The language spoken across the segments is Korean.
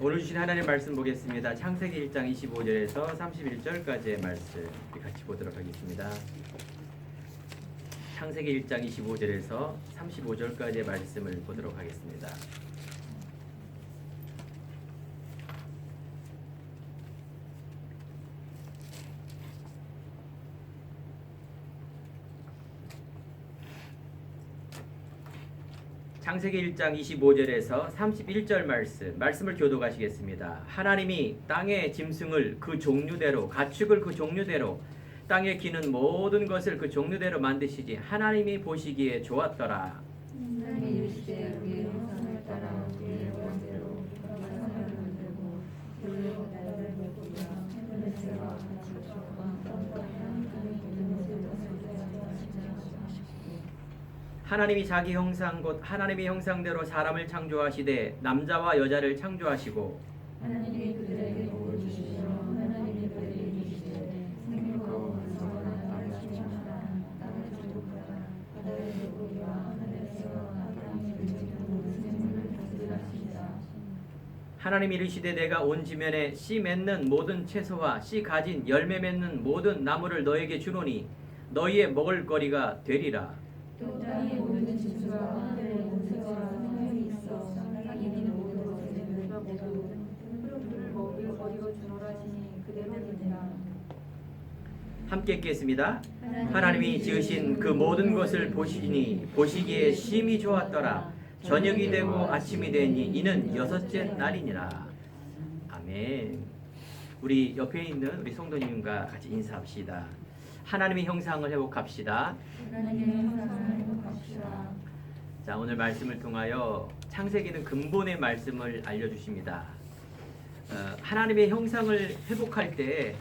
오늘 주신 하나님의 말씀 보겠습니다. 창세기 1장 25절에서 31절까지의 말씀 같이 보도록 하겠습니다. 창세기 1장 25절에서 35절까지의 말씀을 보도록 하겠습니다. 창세기 1장 25절에서 31절 말씀을 교독하시겠습니다. 하나님이 땅의 짐승을 그 종류대로, 가축을 그 종류대로, 땅에 기는 모든 것을 그 종류대로 만드시지 하나님이 보시기에 좋았더라. 하나님이 자기 형상 곧 하나님의 형상대로 사람을 창조하시되 남자와 여자를 창조하시고 하나님이 그들에게 복을 주시며 하나님이 그들에게 이르시되 생육하고 번성하라 땅을 충만하라 땅을 기록하라 바다의 물고기와 하늘의 새와 땅에 움직이는 모든 생물을 다스리라 하시니라. 하나님이 이르시되 내가 온 지면에 씨 맺는 모든 채소와 씨 가진 열매 맺는 모든 나무를 너에게 주노니 너희의 먹을 거리가 되리라. 또 땅의 모든 짐승과 하늘의 모든 새와 생명이 있어 땅에 있는 모든 것을 모두 풀을 먹을 거리로 주노라 하시니 그대로 되니라. 함께 읽겠습니다. 하나님이 지으신 그 모든 것을 보시니 보시기에 심히 좋았더라. 저녁이 되고 아침이 되니 이는 여섯째 날이니라. 아멘. 우리 옆에 있는 우리 성도님과 같이 인사합시다. 하나님의 형상을 회복합시다. 하나님의 형상을 회복합시다. 자, 오늘 말씀을 통하여 창세기는 근본의 말씀을 알려주십니다. 하나님의 형상을 회복할 때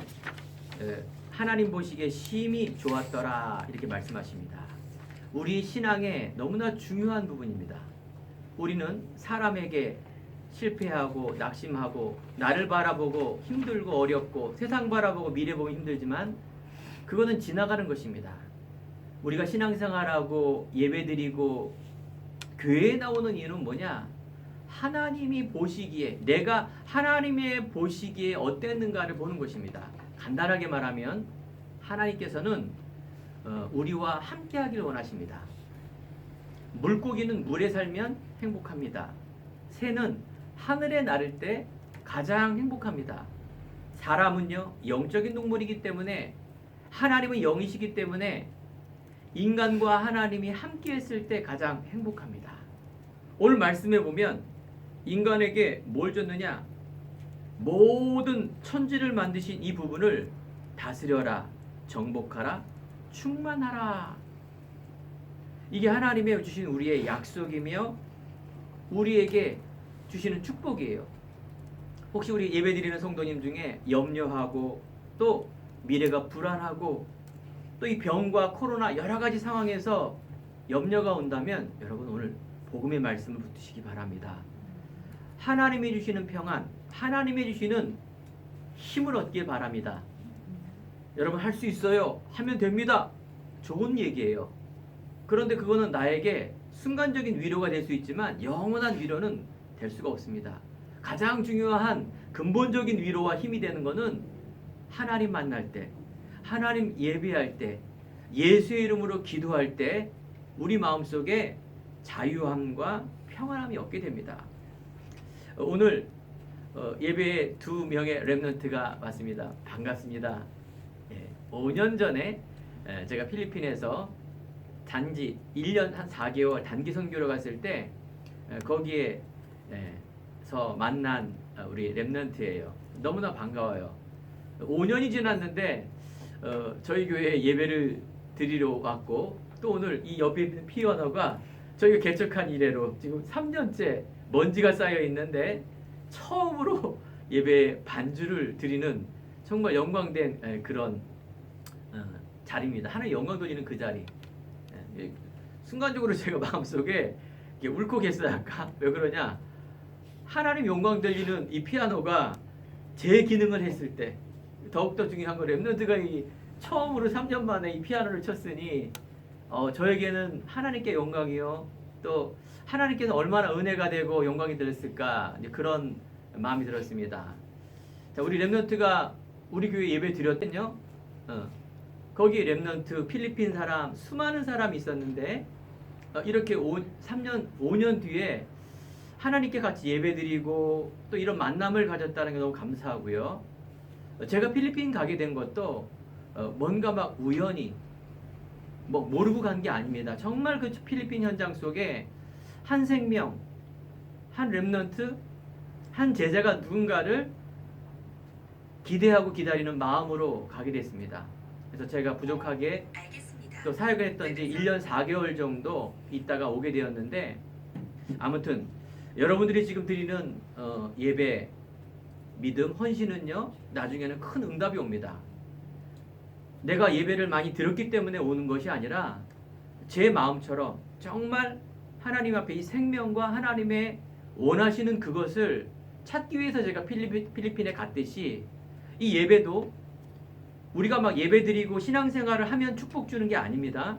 하나님 보시기에 심히 좋았더라 이렇게 말씀하십니다. 우리 신앙에 너무나 중요한 부분입니다. 우리는 사람에게 실패하고 낙심하고 나를 바라보고 힘들고 어렵고 세상 바라보고 미래 보기 힘들지만 그거는 지나가는 것입니다. 우리가 신앙생활하고 예배드리고 교회에 나오는 이유는 뭐냐? 하나님이 보시기에 내가 하나님의 보시기에 어땠는가를 보는 것입니다. 간단하게 말하면 하나님께서는 우리와 함께하길 원하십니다. 물고기는 물에 살면 행복합니다. 새는 하늘에 나를 때 가장 행복합니다. 사람은요 영적인 동물이기 때문에 하나님은 영이시기 때문에 인간과 하나님이 함께 했을 때 가장 행복합니다. 오늘 말씀에 보면 인간에게 뭘 줬느냐? 모든 천지를 만드신 이 부분을 다스려라, 정복하라, 충만하라. 이게 하나님의 주신 우리의 약속이며 우리에게 주시는 축복이에요. 혹시 우리 예배드리는 성도님 중에 염려하고 또 미래가 불안하고 또 이 병과 코로나 여러 가지 상황에서 염려가 온다면 여러분 오늘 복음의 말씀을 붙드시기 바랍니다. 하나님이 주시는 평안, 하나님이 주시는 힘을 얻길 바랍니다. 여러분 할 수 있어요. 하면 됩니다. 좋은 얘기예요. 그런데 그거는 나에게 순간적인 위로가 될 수 있지만 영원한 위로는 될 수가 없습니다. 가장 중요한 근본적인 위로와 힘이 되는 것은 하나님 만날 때, 하나님 예배할 때, 예수의 이름으로 기도할 때 우리 마음속에 자유함과 평안함이 얻게 됩니다. 오늘 예배에 2명의 렘넌트가 왔습니다. 반갑습니다. 5년 전에 제가 필리핀에서 단지 1년 한 4개월 단기 선교로 갔을 때 거기에서 만난 우리 렘넌트예요. 너무나 반가워요. 5년이 지났는데 저희 교회에 예배를 드리러 왔고 또 오늘 이 옆에 있는 피어너가 저희가 개척한 이래로 지금 3년째 먼지가 쌓여 있는데 처음으로 예배 반주를 드리는 정말 영광된 그런 자리입니다. 하나님 영광 돌리는 그 자리. 순간적으로 제가 마음속에 울컥했어요. 아까 왜 그러냐? 하나님 영광 돌리는 이 피아노가 제 기능을 했을 때 더욱더 중요한 건 렘넌트가 이 처음으로 3년 만에 이 피아노를 쳤으니 저에게는 하나님께 영광이요 또 하나님께서 얼마나 은혜가 되고 영광이 되었을까 그런 마음이 들었습니다. 자, 우리 렘넌트가 우리 교회 예배 드렸거든요. 거기 렘넌트 필리핀 사람 수많은 사람이 있었는데 이렇게 3년 5년 뒤에 하나님께 같이 예배드리고 또 이런 만남을 가졌다는 게 너무 감사하고요. 제가 필리핀 가게 된 것도 뭔가 막 우연히 뭐 모르고 간 게 아닙니다. 정말 그 필리핀 현장 속에 한 생명, 한 렘넌트, 한 제자가 누군가를 기대하고 기다리는 마음으로 가게 됐습니다. 그래서 제가 부족하게 또 사역을 했던 지 1년 4개월 정도 있다가 오게 되었는데, 아무튼 여러분들이 지금 드리는 예배, 믿음, 헌신은요 나중에는 큰 응답이 옵니다. 내가 예배를 많이 들었기 때문에 오는 것이 아니라 제 마음처럼 정말 하나님 앞에 이 생명과 하나님의 원하시는 그것을 찾기 위해서 제가 필리핀에 갔듯이 이 예배도 우리가 막 예배드리고 신앙생활을 하면 축복 주는 게 아닙니다.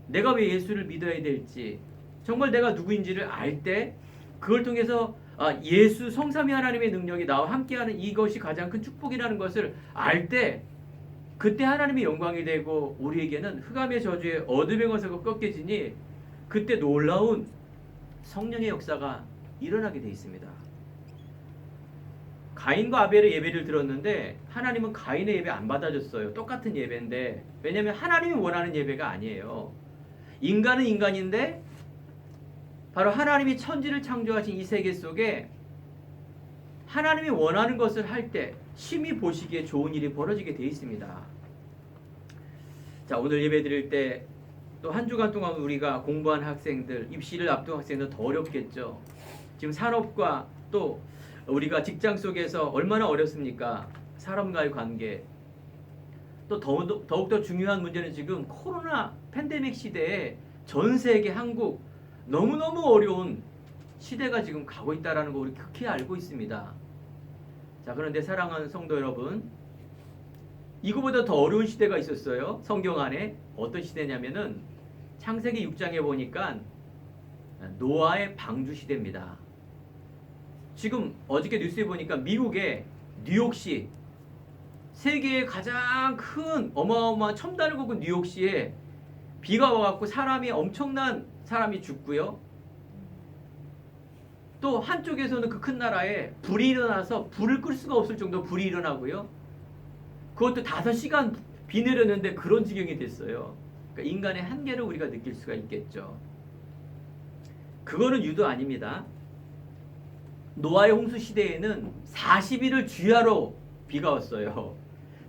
내가 왜 예수를 믿어야 될지, 정말 내가 누구인지를 알 때 그걸 통해서 예수 성삼위 하나님의 능력이 나와 함께하는 이것이 가장 큰 축복이라는 것을 알 때 그때 하나님의 영광이 되고 우리에게는 흑암의 저주에 어둠의 권세가 꺾여지니 그때 놀라운 성령의 역사가 일어나게 되어 있습니다. 가인과 아벨의 예배를 들었는데 하나님은 가인의 예배 안 받아줬어요. 똑같은 예배인데, 왜냐하면 하나님이 원하는 예배가 아니에요. 인간은 인간인데 바로 하나님이 천지를 창조하신 이 세계 속에 하나님이 원하는 것을 할 때 심히 보시기에 좋은 일이 벌어지게 되어 있습니다. 자, 오늘 예배 드릴 때 또 한 주간 동안 우리가 공부한 학생들, 입시를 앞둔 학생들 더 어렵겠죠. 지금 산업과 또 우리가 직장 속에서 얼마나 어렵습니까? 사람과의 관계. 또 더욱더 중요한 문제는 지금 코로나 팬데믹 시대에 전 세계, 한국 너무너무 어려운 시대가 지금 가고 있다는 거 우리 극히 알고 있습니다. 자, 그런데 사랑하는 성도 여러분, 이거보다 더 어려운 시대가 있었어요. 성경 안에. 어떤 시대냐면은 창세기 6장에 보니까 노아의 방주 시대입니다. 지금 어저께 뉴스에 보니까 미국의 뉴욕시, 세계의 가장 큰 어마어마한 첨단을 걷은 뉴욕시에 비가 와갖고 엄청난 사람이 죽고요. 또 한쪽에서는 그 큰 나라에 불이 일어나서 불을 끌 수가 없을 정도 불이 일어나고요. 그것도 5시간 비 내렸는데 그런 지경이 됐어요. 그러니까 인간의 한계를 우리가 느낄 수가 있겠죠. 그거는 유도 아닙니다. 노아의 홍수 시대에는 40일을 주야로 비가 왔어요.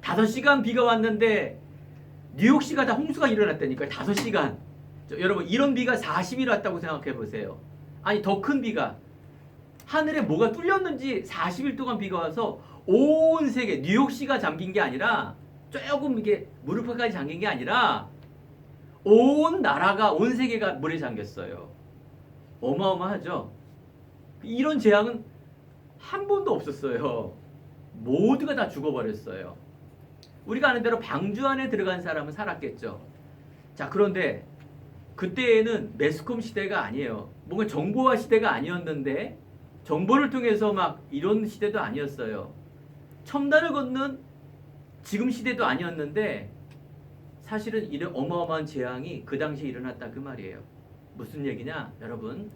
5시간 비가 왔는데 뉴욕시가 다 홍수가 일어났다니까요. 5시간. 여러분, 이런 비가 40일 왔다고 생각해 보세요. 아니, 더 큰 비가, 하늘에 뭐가 뚫렸는지 40일 동안 비가 와서 온 세계, 뉴욕시가 잠긴 게 아니라 조금 이게 무릎까지 잠긴 게 아니라 온 나라가, 온 세계가 물에 잠겼어요. 어마어마하죠. 이런 재앙은 한 번도 없었어요. 모두가 다 죽어버렸어요. 우리가 아는 대로 방주 안에 들어간 사람은 살았겠죠. 자, 그런데 그때에는 매스컴 시대가 아니에요. 뭔가 정보화 시대가 아니었는데, 정보를 통해서 막 이런 시대도 아니었어요. 첨단을 걷는 지금 시대도 아니었는데 사실은 이런 어마어마한 재앙이 그 당시에 일어났다 그 말이에요. 무슨 얘기냐? 여러분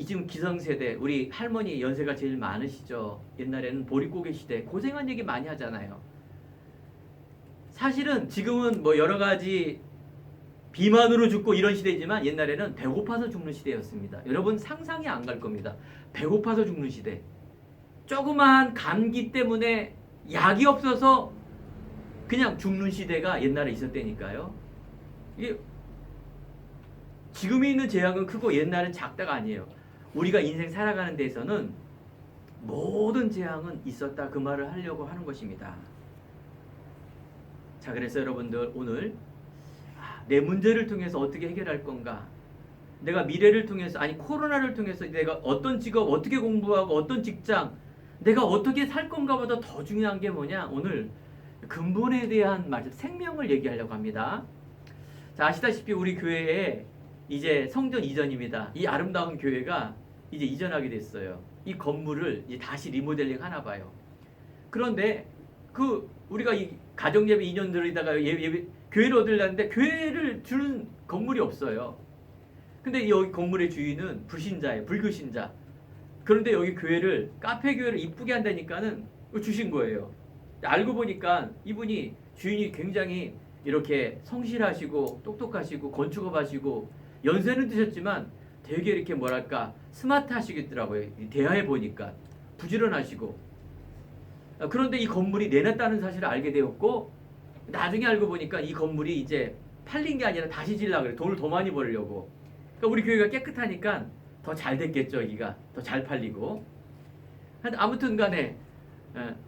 지금 기성세대, 우리 할머니 연세가 제일 많으시죠. 옛날에는 보릿고개 시대 고생한 얘기 많이 하잖아요. 사실은 지금은 뭐 여러 가지 비만으로 죽고 이런 시대지만 옛날에는 배고파서 죽는 시대였습니다. 여러분 상상이 안 갈 겁니다. 배고파서 죽는 시대. 조그마한 감기 때문에 약이 없어서 그냥 죽는 시대가 옛날에 있었다니까요. 이게 지금에 있는 재앙은 크고 옛날은 작다가 아니에요. 우리가 인생 살아가는 데서는 모든 재앙은 있었다 그 말을 하려고 하는 것입니다. 자, 그래서 여러분들 오늘 내 문제를 통해서 어떻게 해결할 건가? 내가 미래를 통해서, 아니 코로나를 통해서 내가 어떤 직업, 어떻게 공부하고 어떤 직장, 내가 어떻게 살 건가보다 더 중요한 게 뭐냐? 오늘 근본에 대한 말, 생명을 얘기하려고 합니다. 자, 아시다시피 우리 교회에 이제 성전 이전입니다. 이 아름다운 교회가 이제 이전하게 됐어요. 이 건물을 이제 다시 리모델링 하나 봐요. 그런데 그 우리가 이 가정예배 2년 들이다가 예배 교회를 얻으려는데 교회를 주는 건물이 없어요. 근데 여기 건물의 주인은 불신자예요. 불교신자. 그런데 여기 교회를 카페 교회를 이쁘게 한다니까는 주신 거예요. 알고 보니까 이분이 주인이 굉장히 이렇게 성실하시고 똑똑하시고 건축업하시고 연세는 드셨지만 되게 이렇게 뭐랄까 스마트하시겠더라고요. 대화해 보니까 부지런하시고. 그런데 이 건물이 내놨다는 사실을 알게 되었고 나중에 알고 보니까 이 건물이 이제 팔린 게 아니라 다시 지으려고 그래. 돈을 더 많이 벌려고. 그러니까 우리 교회가 깨끗하니까 더 잘 됐겠죠. 여기가 더 잘 팔리고. 아무튼 간에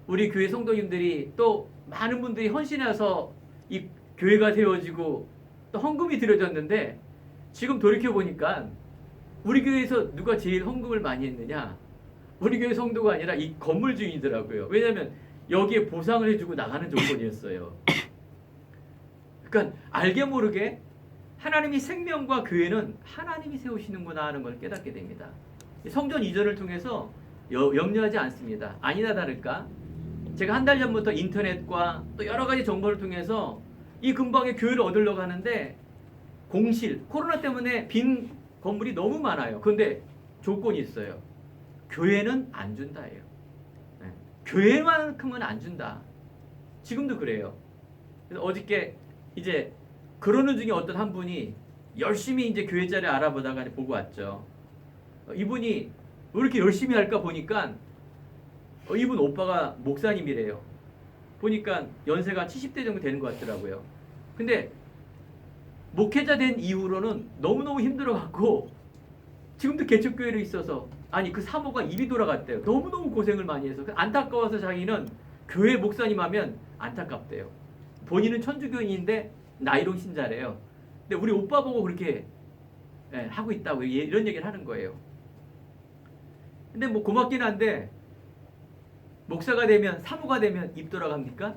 우리 교회 성도님들이 또 많은 분들이 헌신해서 이 교회가 세워지고 또 헌금이 드려졌는데 지금 돌이켜 보니까 우리 교회에서 누가 제일 헌금을 많이 했느냐? 우리 교회 성도가 아니라 이 건물 주인이더라고요. 왜냐하면 여기에 보상을 해주고 나가는 조건이었어요. 그러니까 알게 모르게 하나님이 생명과 교회는 하나님이 세우시는구나 하는 걸 깨닫게 됩니다. 성전 이전을 통해서 염려하지 않습니다. 아니나 다를까 제가 한 달 전부터 인터넷과 또 여러 가지 정보를 통해서 이 근방에 교회를 얻으려고 하는데 공실, 코로나 때문에 빈 건물이 너무 많아요. 그런데 조건이 있어요. 교회는 안 준다예요. 네. 교회만큼은 안 준다. 지금도 그래요. 그래서 어저께 이제 그러는 중에 어떤 한 분이 열심히 이제 교회 자리 알아보다가 보고 왔죠. 이분이 왜 이렇게 열심히 할까 보니까 이분 오빠가 목사님이래요. 보니까 연세가 70대 정도 되는 것 같더라고요. 근데 목회자 된 이후로는 너무너무 힘들어갖고 지금도 개척교회로 있어서 아니 그 사모가 입이 돌아갔대요. 너무너무 고생을 많이 해서 안타까워서 자기는 교회 목사님 하면 안타깝대요. 본인은 천주교인인데 나이롱 신자래요. 근데 우리 오빠 보고 그렇게 하고 있다고 이런 얘기를 하는 거예요. 근데 뭐 고맙긴 한데 목사가 되면 사모가 되면 입 돌아갑니까?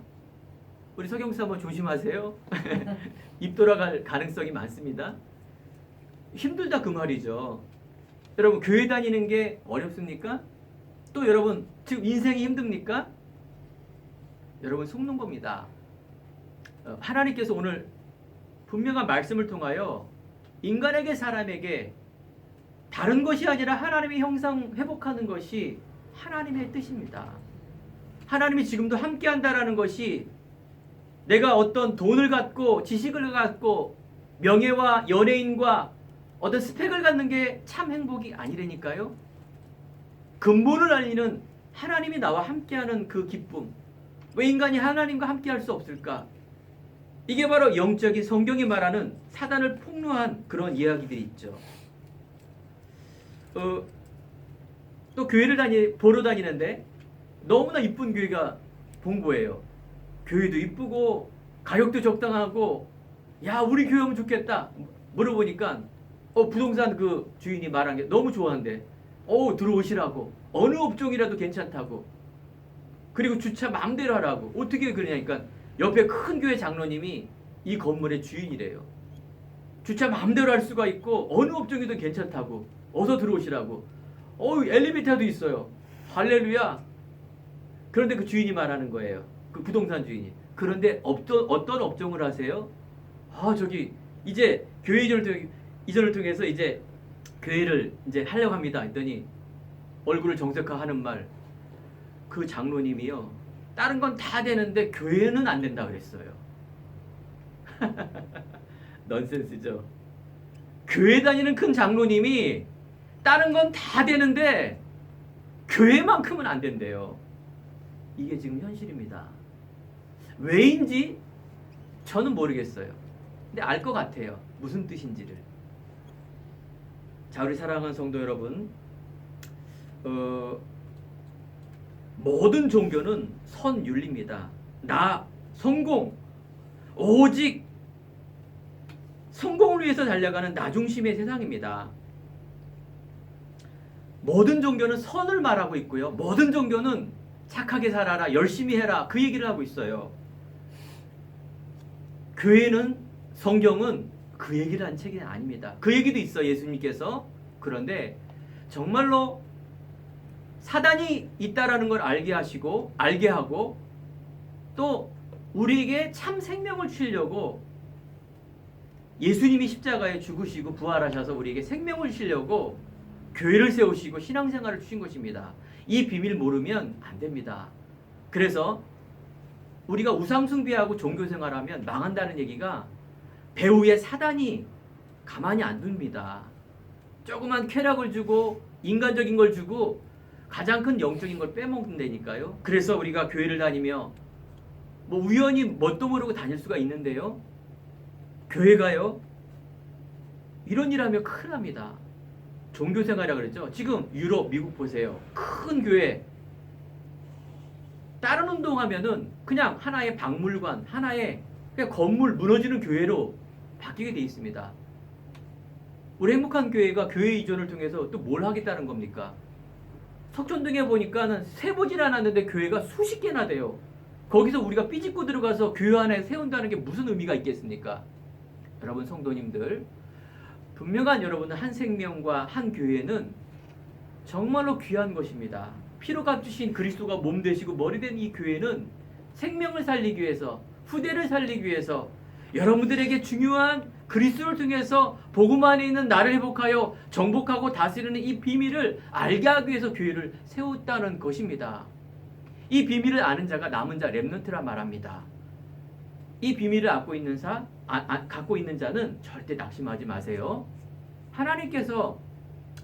우리 서경사모 조심하세요. 입 돌아갈 가능성이 많습니다. 힘들다 그 말이죠. 여러분 교회 다니는 게 어렵습니까? 또 여러분 지금 인생이 힘듭니까? 여러분 속는 겁니다. 하나님께서 오늘 분명한 말씀을 통하여 인간에게 사람에게 다른 것이 아니라 하나님의 형상 회복하는 것이 하나님의 뜻입니다. 하나님이 지금도 함께한다라는 것이 내가 어떤 돈을 갖고 지식을 갖고 명예와 연예인과 어떤 스펙을 갖는 게 참 행복이 아니라니까요. 근본을 알리는 하나님이 나와 함께하는 그 기쁨. 왜 인간이 하나님과 함께할 수 없을까? 이게 바로 영적인 성경이 말하는 사단을 폭로한 그런 이야기들이 있죠. 또 교회를 보러 다니는데 너무나 이쁜 교회가 본 거예요. 교회도 이쁘고 가격도 적당하고 야 우리 교회 오면 좋겠다. 물어보니까 부동산 그 주인이 말한 게 너무 좋아한대. 들어오시라고. 어느 업종이라도 괜찮다고. 그리고 주차 마음대로 하라고. 어떻게 그러냐니까 옆에 큰 교회 장로님이 이 건물의 주인이래요. 주차 마음대로 할 수가 있고 어느 업종이든 괜찮다고. 어서 들어오시라고. 엘리베이터도 있어요. 할렐루야. 그런데 그 주인이 말하는 거예요. 그 부동산 주인이. 그런데 어떤 업종을 하세요? 저기 이제 교회 이전을 통해서 이제 교회를 이제 하려고 합니다. 했더니 얼굴을 정색하는 말. 그 장로님이요. 다른 건 다 되는데 교회는 안 된다 그랬어요. 넌센스죠. 교회 다니는 큰 장로님이 다른 건 다 되는데 교회만큼은 안 된대요. 이게 지금 현실입니다. 왜인지 저는 모르겠어요. 근데 알 것 같아요. 무슨 뜻인지를. 자, 우리 사랑하는 성도 여러분, 모든 종교는 선윤리입니다. 성공, 오직 성공을 위해서 달려가는 나 중심의 세상입니다. 모든 종교는 선을 말하고 있고요. 모든 종교는 착하게 살아라, 열심히 해라, 그 얘기를 하고 있어요. 교회는, 성경은 그 얘기를 한 책이 아닙니다. 그 얘기도 있어, 예수님께서. 그런데 정말로 사단이 있다라는 걸 알게 하고 또 우리에게 참 생명을 주시려고 예수님이 십자가에 죽으시고 부활하셔서 우리에게 생명을 주시려고 교회를 세우시고 신앙생활을 주신 것입니다. 이 비밀 모르면 안 됩니다. 그래서 우리가 우상숭배하고 종교생활하면 망한다는 얘기가 배후에 사단이 가만히 안 둡니다. 조그만 쾌락을 주고 인간적인 걸 주고 가장 큰 영적인 걸 빼먹는다니까요. 그래서 우리가 교회를 다니며 뭐 우연히 뭣도 모르고 다닐 수가 있는데요. 교회가요. 이런 일 하면 큰일 납니다. 종교생활이라고 그랬죠. 지금 유럽, 미국 보세요. 큰 교회. 다른 운동하면은 그냥 하나의 박물관, 하나의 그냥 건물 무너지는 교회로 바뀌게 돼 있습니다. 우리 행복한 교회가 교회 이전을 통해서 또 뭘 하겠다는 겁니까? 석촌동에 보니까는 세보질 않았는데 교회가 수십 개나 돼요. 거기서 우리가 삐집고 들어가서 교회 안에 세운다는 게 무슨 의미가 있겠습니까? 여러분 성도님들, 분명한 여러분은 한 생명과 한 교회는 정말로 귀한 것입니다. 피로 값주신 그리스도가 몸 되시고 머리 된 이 교회는 생명을 살리기 위해서, 후대를 살리기 위해서 여러분들에게 중요한 그리스도를 통해서 복음 안에 있는 나를 회복하여 정복하고 다스리는 이 비밀을 알게 하기 위해서 교회를 세웠다는 것입니다. 이 비밀을 아는 자가 남은 자 렘넌트라 말합니다. 이 비밀을 갖고 있는 자는 절대 낙심하지 마세요. 하나님께서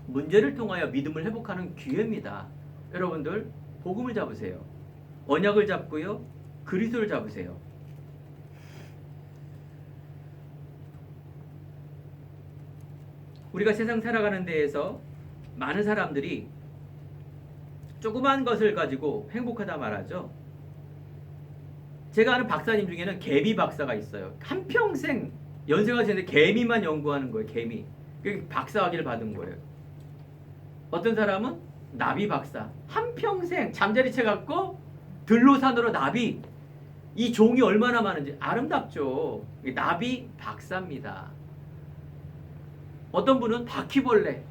문제를 통하여 믿음을 회복하는 기회입니다. 여러분들 복음을 잡으세요. 언약을 잡고요. 그리스도를 잡으세요. 우리가 세상 살아가는 데에서 많은 사람들이 조그만 것을 가지고 행복하다 말하죠. 제가 아는 박사님 중에는 개미 박사가 있어요. 한평생 연세가 지는데 개미만 연구하는 거예요. 개미. 박사학위를 받은 거예요. 어떤 사람은 나비 박사. 한평생 잠자리채 갖고 들로산으로 나비. 이 종이 얼마나 많은지 아름답죠. 나비 박사입니다. 어떤 분은 바퀴벌레.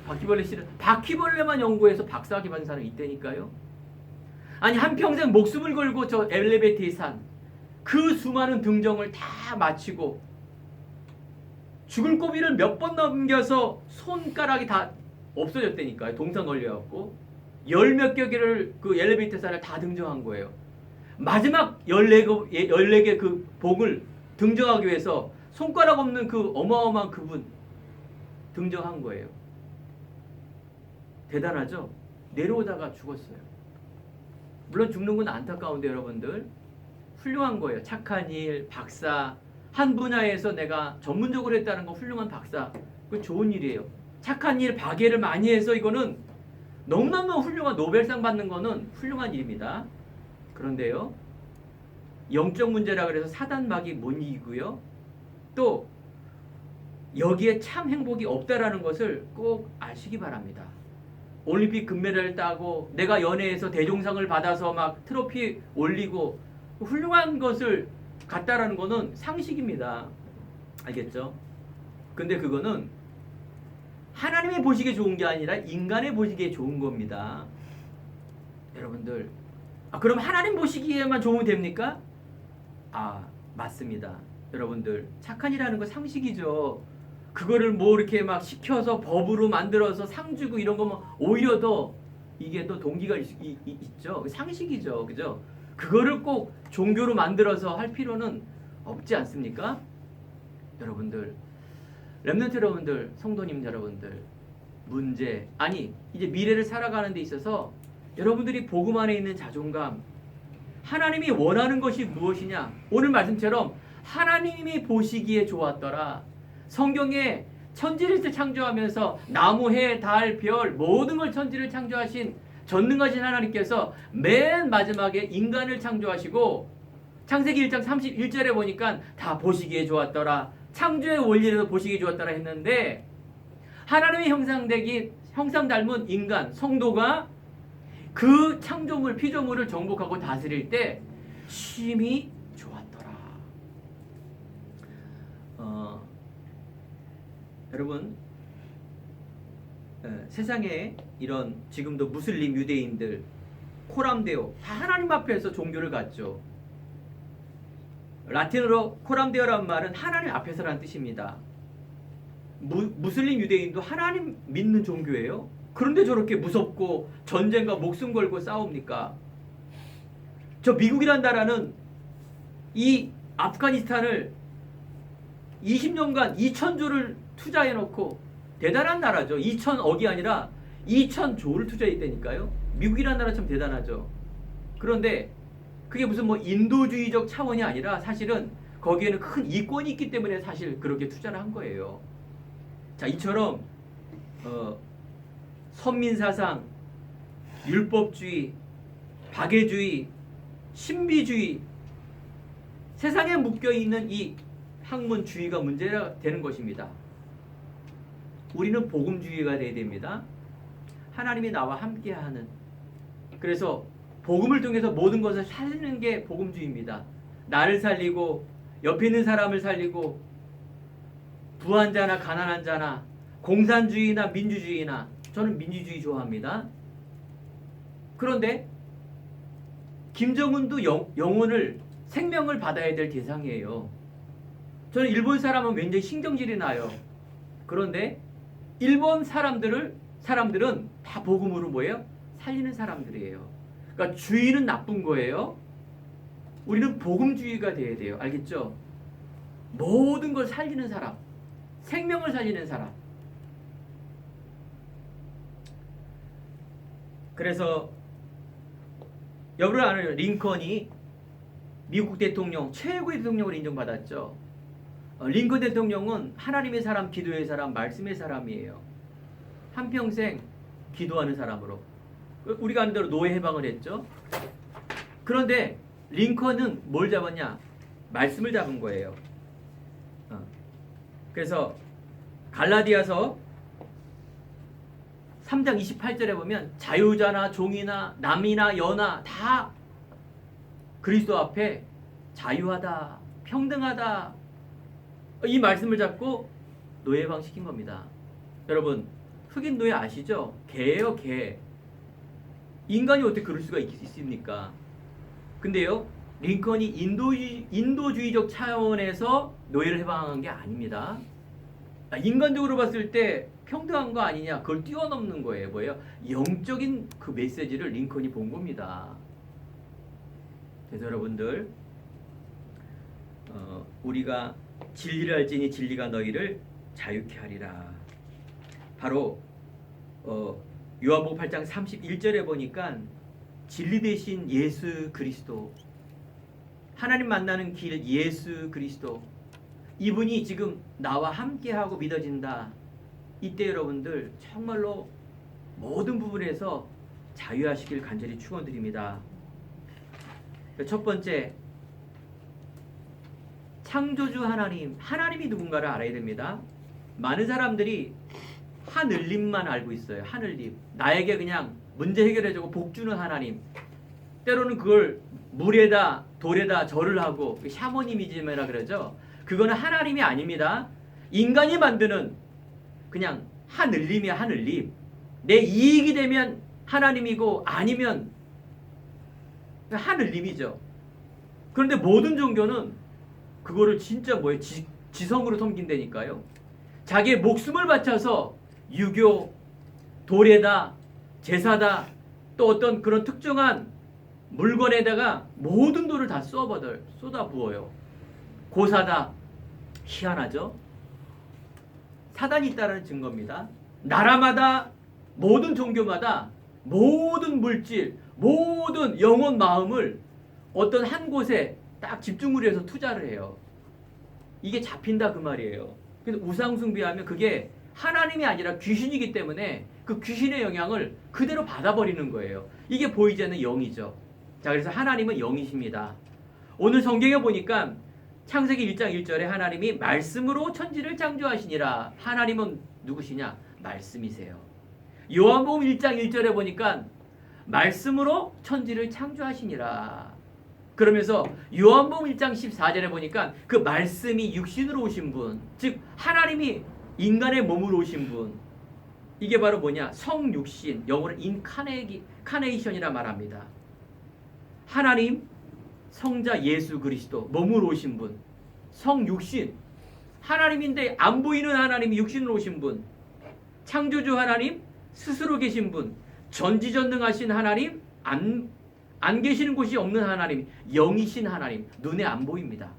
바퀴벌레 싫어. 바퀴벌레만 연구해서 박사학위 받은 사람이 있다니까요. 아니 한평생 목숨을 걸고 저 엘리베이터에 산 그 수많은 등정을 다 마치고 죽을 고비를 몇 번 넘겨서 손가락이 다 없어졌다니까요. 동상 걸려갖고 열 몇 개를 그 엘리베이터 산을 다 등정한 거예요. 마지막 14개 그 복을 등정하기 위해서 손가락 없는 그 어마어마한 그분 등정한 거예요. 대단하죠? 내려오다가 죽었어요. 물론 죽는 건 안타까운데 여러분들 훌륭한 거예요. 착한 일, 박사, 한 분야에서 내가 전문적으로 했다는 거 훌륭한 박사. 그 좋은 일이에요. 착한 일, 박애를 많이 해서 이거는 너무너무 훌륭한 노벨상 받는 거는 훌륭한 일입니다. 그런데요. 영적 문제라 그래서 사단막이 못 이기고요. 또 여기에 참 행복이 없다라는 것을 꼭 아시기 바랍니다. 올림픽 금메달을 따고 내가 연예에서 대종상을 받아서 막 트로피 올리고 훌륭한 것을 갖다라는 거는 상식입니다. 알겠죠? 근데 그거는 하나님이 보시기에 좋은 게 아니라 인간의 보시기에 좋은 겁니다. 여러분들, 그럼 하나님 보시기에만 좋으면 됩니까? 맞습니다. 여러분들, 착한 일하는 거 상식이죠. 그거를 뭐 이렇게 막 시켜서 법으로 만들어서 상 주고 이런 거면 오히려 더 이게 또 동기가 있죠. 상식이죠. 그죠? 그거를 꼭 종교로 만들어서 할 필요는 없지 않습니까? 여러분들, 렘넌트 여러분들, 성도님 여러분들, 이제 미래를 살아가는 데 있어서 여러분들이 복음 안에 있는 자존감, 하나님이 원하는 것이 무엇이냐? 오늘 말씀처럼 하나님이 보시기에 좋았더라. 성경에 천지를 창조하면서 나무, 해, 달, 별 모든 걸 천지를 창조하신 전능하신 하나님께서 맨 마지막에 인간을 창조하시고 창세기 1장 31절에 보니까 다 보시기에 좋았더라. 창조의 원리에서 보시기에 좋았더라 했는데 하나님의 형상 닮은 인간, 성도가 그 창조물, 피조물을 정복하고 다스릴 때 심히 좋았더라. 여러분, 세상에 이런 지금도 무슬림 유대인들 코람데오 다 하나님 앞에서 종교를 갖죠. 라틴어로 코람데오라는 말은 하나님 앞에서라는 뜻입니다. 무슬림 유대인도 하나님 믿는 종교예요. 그런데 저렇게 무섭고 전쟁과 목숨 걸고 싸웁니까? 저 미국이란 나라는 이 아프가니스탄을 20년간 2,000조를 투자해놓고 대단한 나라죠. 2,000억이 아니라 2,000조를 투자했다니까요. 미국이란 나라 참 대단하죠. 그런데 그게 무슨 뭐 인도주의적 차원이 아니라 사실은 거기에는 큰 이권이 있기 때문에 사실 그렇게 투자를 한 거예요. 자, 이처럼 선민사상, 율법주의, 박애주의, 신비주의, 세상에 묶여있는 이 학문주의가 문제가 되는 것입니다. 우리는 복음주의가 되어야 됩니다. 하나님이 나와 함께하는, 그래서 복음을 통해서 모든 것을 살리는 게 복음주의입니다. 나를 살리고 옆에 있는 사람을 살리고 부한 자나 가난한 자나 공산주의나 민주주의나, 저는 민주주의 좋아합니다. 그런데 김정은도 영혼을 생명을 받아야 될 대상이에요. 저는 일본 사람은 굉장히 신경질이 나요. 그런데 일본 사람들은 다 복음으로 뭐예요? 살리는 사람들이에요. 그러니까 주의는 나쁜 거예요. 우리는 복음주의가 돼야 돼요. 알겠죠? 모든 걸 살리는 사람, 생명을 살리는 사람. 그래서 여러분 아는 링컨이 미국 대통령 최고의 대통령으로 인정받았죠. 링컨 대통령은 하나님의 사람, 기도의 사람, 말씀의 사람이에요. 한평생 기도하는 사람으로. 우리가 아는 대로 노예 해방을 했죠. 그런데 링컨은 뭘 잡았냐? 말씀을 잡은 거예요. 그래서 갈라디아서 3장 28절에 보면 자유자나 종이나 남이나 여나 다 그리스도 앞에 자유하다, 평등하다, 이 말씀을 잡고 노예 해방시킨 겁니다. 여러분, 흑인 노예 아시죠? 개예요, 개. 인간이 어떻게 그럴 수가 있습니까? 근데요, 링컨이 인도주의적 차원에서 노예를 해방한 게 아닙니다. 인간적으로 봤을 때 평등한 거 아니냐, 그걸 뛰어넘는 거예요. 뭐예요? 영적인 그 메시지를 링컨이 본 겁니다. 그래서 여러분들, 우리가 진리를 알지니 진리가 너희를 자유케 하리라. 바로 요한복음 8장 31절에 보니까 진리 대신 예수 그리스도, 하나님 만나는 길 예수 그리스도, 이분이 지금 나와 함께하고 믿어진다. 이때 여러분들 정말로 모든 부분에서 자유하시길 간절히 축원드립니다. 첫 번째, 창조주 하나님, 하나님이 누군가를 알아야 됩니다. 많은 사람들이 하늘님만 알고 있어요. 하늘님, 나에게 그냥 문제 해결해주고 복 주는 하나님. 때로는 그걸 물에다 돌에다 절을 하고 샤머니즘이라 그러죠. 그거는 하나님이 아닙니다. 인간이 만드는 그냥 하늘님이야. 하늘님. 내 이익이 되면 하나님이고 아니면 하늘님이죠. 그런데 모든 종교는 그거를 진짜 뭐예요? 지성으로 섬긴다니까요. 자기의 목숨을 바쳐서 유교, 돌에다, 제사다, 또 어떤 그런 특정한 물건에다가 모든 돈을 다 쏟아부어요. 고사다. 희한하죠? 사단이 있다는 증거입니다. 나라마다, 모든 종교마다 모든 물질, 모든 영혼 마음을 어떤 한 곳에 딱 집중을 해서 투자를 해요. 이게 잡힌다 그 말이에요. 그래서 우상숭배하면 그게 하나님이 아니라 귀신이기 때문에 그 귀신의 영향을 그대로 받아버리는 거예요. 이게 보이지 않는 영이죠. 자, 그래서 하나님은 영이십니다. 오늘 성경에 보니까 창세기 1장 1절에 하나님이 말씀으로 천지를 창조하시니라. 하나님은 누구시냐? 말씀이세요. 요한복음 1장 1절에 보니까 말씀으로 천지를 창조하시니라. 그러면서 요한복음 1장 14절에 보니까 그 말씀이 육신으로 오신 분, 즉 하나님이 인간의 몸으로 오신 분, 이게 바로 뭐냐? 성육신, 영어로 인카네이션이라 말합니다. 하나님, 성자 예수 그리스도, 몸으로 오신 분, 성육신, 하나님인데 안 보이는 하나님이 육신으로 오신 분, 창조주 하나님, 스스로 계신 분, 전지전능하신 하나님, 안 계시는 곳이 없는 하나님, 영이신 하나님, 눈에 안 보입니다.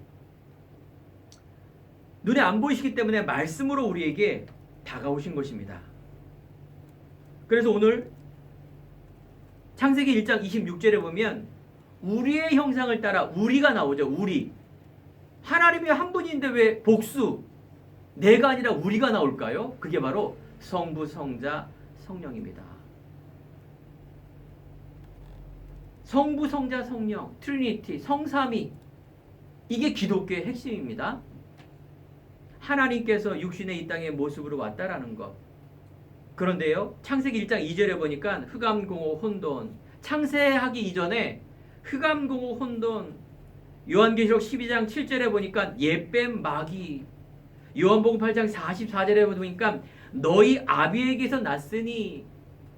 눈에 안 보이시기 때문에 말씀으로 우리에게 다가오신 것입니다. 그래서 오늘 창세기 1장 26절에 보면 우리의 형상을 따라 우리가 나오죠. 우리. 하나님이 한 분인데 왜 복수, 내가 아니라 우리가 나올까요? 그게 바로 성부, 성자, 성령입니다. 성부, 성자, 성령, 트리니티, 성삼위. 이게 기독교의 핵심입니다. 하나님께서 육신의 이 땅의 모습으로 왔다라는 것. 그런데요, 창세기 1장 2절에 보니까 흑암공허 혼돈, 창세하기 이전에 흑암공허 혼돈, 요한계시록 12장 7절에 보니까 옛뱀 마귀, 요한복음 8장 44절에 보니까 너희 아비에게서 났으니,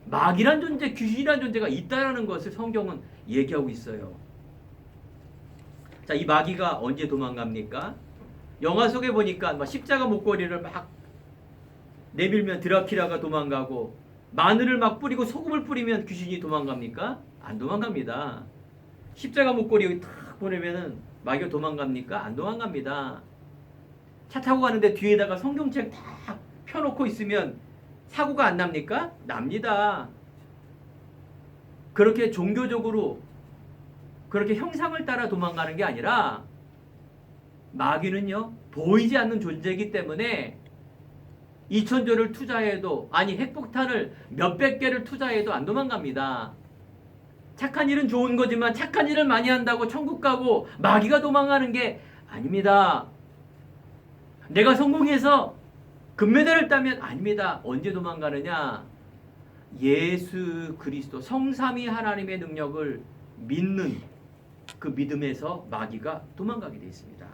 마귀란 존재, 귀신이란 존재가 있다라는 것을 성경은 얘기하고 있어요. 자, 이 마귀가 언제 도망갑니까? 영화 속에 보니까 막 십자가 목걸이를 막 내밀면 드라큘라가 도망가고, 마늘을 막 뿌리고 소금을 뿌리면 귀신이 도망갑니까? 안 도망갑니다. 십자가 목걸이 탁 보내면은 마귀가 도망갑니까? 안 도망갑니다. 차 타고 가는데 뒤에다가 성경책 탁 펴놓고 있으면 사고가 안 납니까? 납니다. 그렇게 종교적으로 그렇게 형상을 따라 도망가는 게 아니라, 마귀는요 보이지 않는 존재이기 때문에 2,000조를 투자해도, 아니 핵폭탄을 몇백 개를 투자해도 안 도망갑니다. 착한 일은 좋은 거지만 착한 일을 많이 한다고 천국 가고 마귀가 도망가는 게 아닙니다. 내가 성공해서 금메달을 따면 아닙니다. 언제 도망가느냐? 예수 그리스도 성삼위 하나님의 능력을 믿는 그 믿음에서 마귀가 도망가게 되어 있습니다.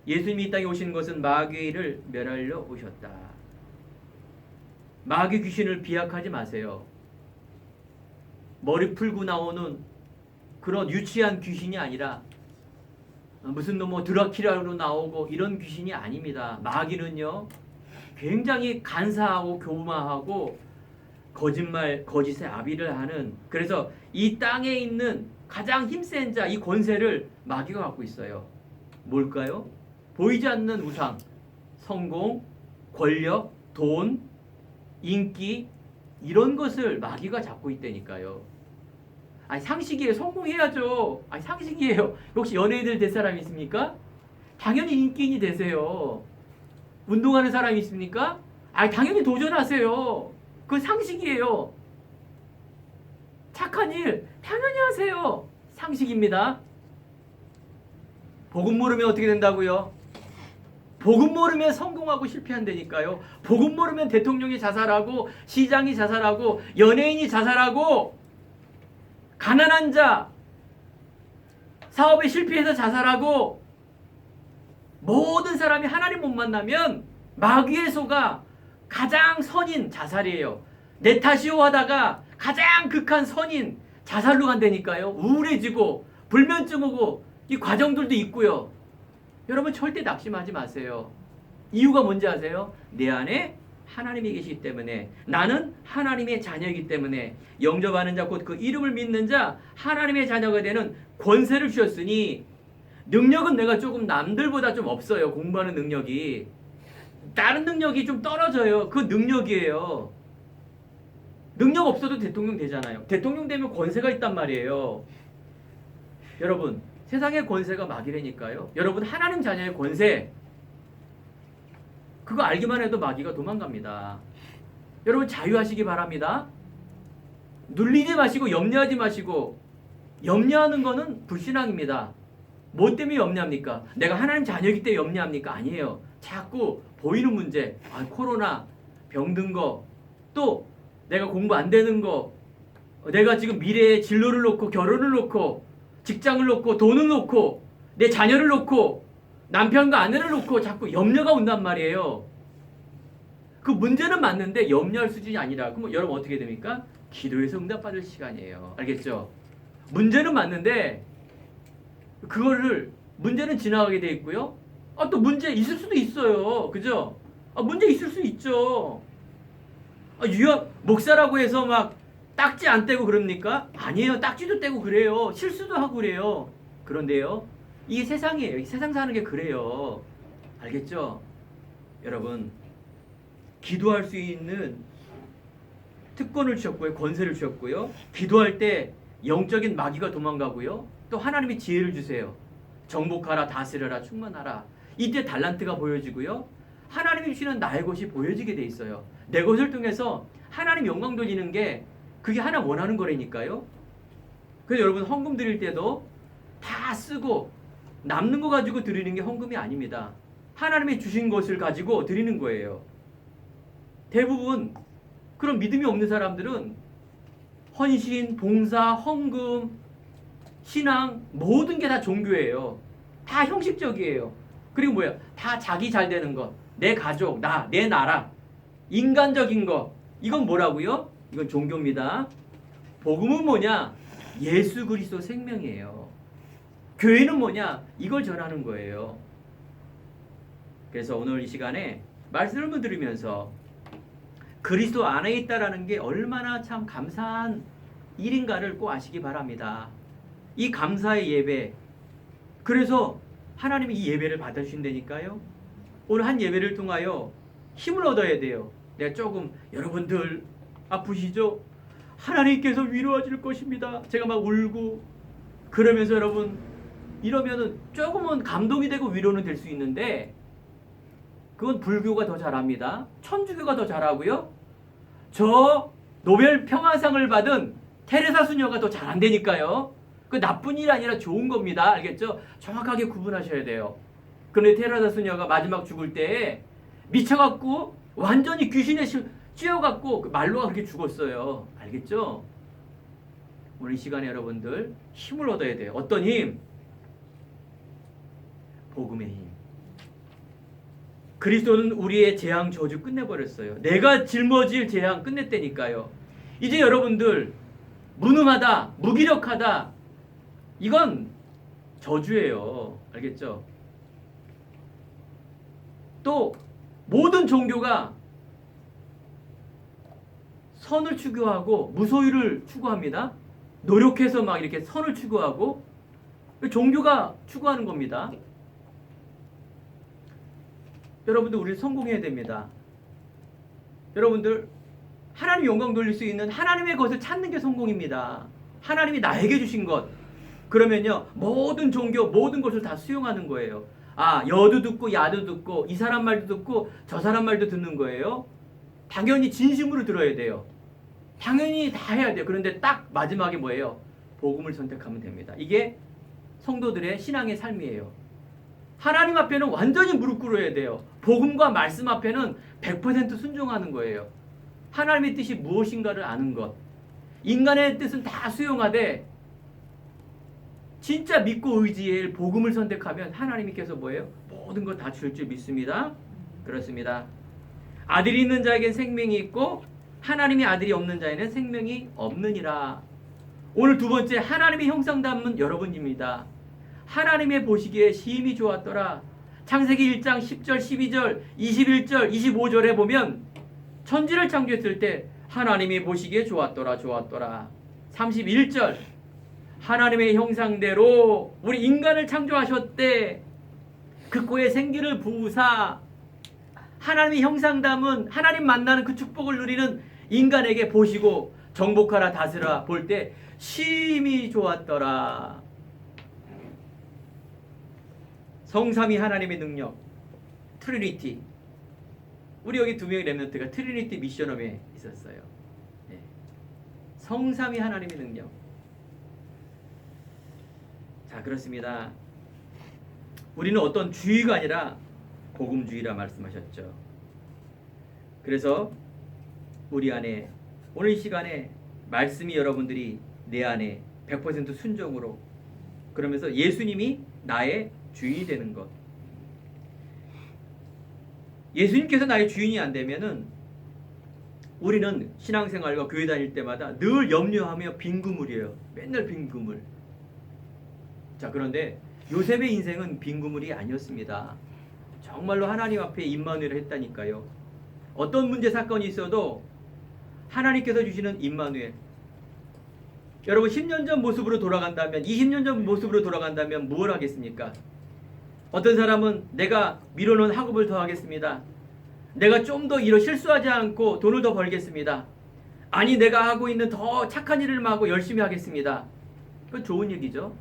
예수님이 이 땅에 오신 것은 마귀를 멸하려 오셨다. 마귀 귀신을 비약하지 마세요. 머리 풀고 나오는 그런 유치한 귀신이 아니라 무슨 뭐 드라큘라로 나오고 이런 귀신이 아닙니다. 마귀는요 굉장히 간사하고 교만하고 거짓말, 거짓의 아비를 하는, 그래서 이 땅에 있는 가장 힘센 자, 이 권세를 마귀가 갖고 있어요. 뭘까요? 보이지 않는 우상, 성공, 권력, 돈, 인기, 이런 것을 마귀가 잡고 있다니까요. 아니 상식이에요. 성공해야죠. 아니 상식이에요. 혹시 연예인들 될 사람이 있습니까? 당연히 인기인이 되세요. 운동하는 사람이 있습니까? 아니 당연히 도전하세요. 그건 상식이에요. 착한 일 당연히 하세요. 상식입니다. 복음 모르면 어떻게 된다고요? 복음 모르면 성공하고 실패한다니까요. 복음 모르면 대통령이 자살하고, 시장이 자살하고, 연예인이 자살하고, 가난한 자 사업에 실패해서 자살하고, 모든 사람이 하나님 못 만나면 마귀의 소가 가장 선인 자살이에요. 내 탓이요 하다가 가장 극한 선인 자살로 간다니까요. 우울해지고 불면증 오고 이 과정들도 있고요. 여러분 절대 낙심하지 마세요. 이유가 뭔지 아세요? 내 안에 하나님이 계시기 때문에, 나는 하나님의 자녀이기 때문에, 영접하는 자 곧 그 이름을 믿는 자 하나님의 자녀가 되는 권세를 주셨으니, 능력은 내가 조금 남들보다 좀 없어요. 공부하는 능력이 다른 능력이 좀 떨어져요. 그 능력이에요. 능력 없어도 대통령 되잖아요. 대통령 되면 권세가 있단 말이에요. 여러분 세상의 권세가 마귀라니까요. 여러분 하나님 자녀의 권세, 그거 알기만 해도 마귀가 도망갑니다. 여러분 자유하시기 바랍니다. 눌리지 마시고 염려하지 마시고, 염려하는 거는 불신앙입니다. 뭐 때문에 염려합니까? 내가 하나님 자녀이기 때문에 염려합니까? 아니에요. 자꾸 보이는 문제, 코로나, 병든 거, 또 내가 공부 안 되는 거, 내가 지금 미래의 진로를 놓고, 결혼을 놓고, 직장을 놓고, 돈을 놓고, 내 자녀를 놓고, 남편과 아내를 놓고 자꾸 염려가 온단 말이에요. 그 문제는 맞는데 염려할 수준이 아니라 그럼 여러분 어떻게 됩니까? 기도에서 응답받을 시간이에요. 알겠죠? 문제는 맞는데 그거를 문제는 지나가게 돼 있고요. 또 문제 있을 수도 있어요. 그죠? 문제 있을 수 있죠. 유학 목사라고 해서 막 딱지 안 떼고 그럽니까? 아니에요. 딱지도 떼고 그래요. 실수도 하고 그래요. 그런데요. 이게 세상이에요. 이 세상 사는 게 그래요. 알겠죠? 여러분, 기도할 수 있는 특권을 주셨고요. 권세를 주셨고요. 기도할 때 영적인 마귀가 도망가고요. 또 하나님이 지혜를 주세요. 정복하라, 다스려라, 충만하라. 이때 달란트가 보여지고요. 하나님이 주시는 나의 것이 보여지게 돼 있어요. 내 것을 통해서 하나님 영광 돌리는 게 그게 하나 원하는 거라니까요. 그래서 여러분 헌금 드릴 때도 다 쓰고 남는 거 가지고 드리는 게 헌금이 아닙니다. 하나님이 주신 것을 가지고 드리는 거예요. 대부분 그런 믿음이 없는 사람들은 헌신, 봉사, 헌금, 신앙 모든 게 다 종교예요. 다 형식적이에요. 그리고 뭐예요? 다 자기 잘 되는 것, 내 가족, 내 나라, 인간적인 것. 이건 뭐라고요? 이건 종교입니다. 복음은 뭐냐? 예수 그리스도 생명이에요. 교회는 뭐냐? 이걸 전하는 거예요. 그래서 오늘 이 시간에 말씀을 들으면서 그리스도 안에 있다라는 게 얼마나 참 감사한 일인가를 꼭 아시기 바랍니다. 이 감사의 예배. 그래서 하나님이 이 예배를 받아주신다니까요. 오늘 한 예배를 통하여 힘을 얻어야 돼요. 내가 조금 여러분들 아프시죠? 하나님께서 위로하실 것입니다. 제가 막 울고 그러면서 여러분 이러면은 조금은 감동이 되고 위로는 될 수 있는데 그건 불교가 더 잘합니다. 천주교가 더 잘하고요. 저 노벨 평화상을 받은 테레사 수녀가 더 잘한다니까요. 그 나쁜 일이 아니라 좋은 겁니다. 알겠죠? 정확하게 구분하셔야 돼요. 그런데 테레사 수녀가 마지막 죽을 때 미쳐갖고 완전히 귀신에 찌어갖고 그 말로가 그렇게 죽었어요. 알겠죠? 오늘 이 시간에 여러분들 힘을 얻어야 돼요. 어떤 힘? 복음의 힘. 그리스도는 우리의 재앙 저주 끝내버렸어요. 내가 짊어질 재앙 끝냈다니까요. 이제 여러분들 무능하다, 무기력하다, 이건 저주예요. 알겠죠? 또 모든 종교가 선을 추구하고 무소유를 추구합니다. 노력해서 막 이렇게 선을 추구하고 종교가 추구하는 겁니다. 여러분들 우리 성공해야 됩니다. 여러분들 하나님 영광 돌릴 수 있는 하나님의 것을 찾는 게 성공입니다. 하나님이 나에게 주신 것. 그러면요 모든 종교 모든 것을 다 수용하는 거예요. 여도 듣고 야도 듣고 이 사람 말도 듣고 저 사람 말도 듣는 거예요. 당연히 진심으로 들어야 돼요. 당연히 다 해야 돼요. 그런데 딱 마지막에 뭐예요? 복음을 선택하면 됩니다. 이게 성도들의 신앙의 삶이에요. 하나님 앞에는 완전히 무릎 꿇어야 돼요. 복음과 말씀 앞에는 100% 순종하는 거예요. 하나님의 뜻이 무엇인가를 아는 것. 인간의 뜻은 다 수용하되 진짜 믿고 의지할 복음을 선택하면 하나님께서 뭐예요? 모든 것 다 줄 줄 믿습니다. 그렇습니다. 아들이 있는 자에겐 생명이 있고 하나님의 아들이 없는 자에는 생명이 없느니라. 오늘 두 번째 하나님의 형상 담은 여러분입니다. 하나님의 보시기에 심히 좋았더라. 창세기 1장 10절, 12절, 21절, 25절에 보면 천지를 창조했을 때 하나님이 보시기에 좋았더라, 좋았더라. 31절 하나님의 형상대로 우리 인간을 창조하셨대. 그 코에 생기를 부으사 하나님의 형상 담은 하나님 만나는 그 축복을 누리는 인간에게 보시고 정복하라 다스라 볼 때 심히 좋았더라. 성삼위 하나님의 능력 트리니티. 우리 여기 두 명의 렘넌트가 트리니티 미션홈에 있었어요. 네. 성삼위 하나님의 능력. 자, 그렇습니다. 우리는 어떤 주의가 아니라 복음주의라 말씀하셨죠. 그래서 우리 안에 오늘 이 시간에 말씀이 여러분들이 내 안에 100% 순종으로 그러면서 예수님이 나의 주인이 되는 것. 예수님께서 나의 주인이 안 되면은 우리는 신앙생활과 교회 다닐 때마다 늘 염려하며 빈 그물이에요. 맨날 빈 그물. 자, 그런데 요셉의 인생은 빈 그물이 아니었습니다. 정말로 하나님 앞에 임마누엘을 했다니까요. 어떤 문제 사건이 있어도 하나님께서 주시는 임마누엘. 여러분 10년 전 모습으로 돌아간다면, 20년 전 모습으로 돌아간다면 뭘 하겠습니까? 어떤 사람은 내가 미뤄놓은 학업을 더 하겠습니다. 내가 좀 더 일을 실수하지 않고 돈을 더 벌겠습니다. 아니, 내가 하고 있는 더 착한 일을 하고 열심히 하겠습니다. 그건 좋은 얘기죠.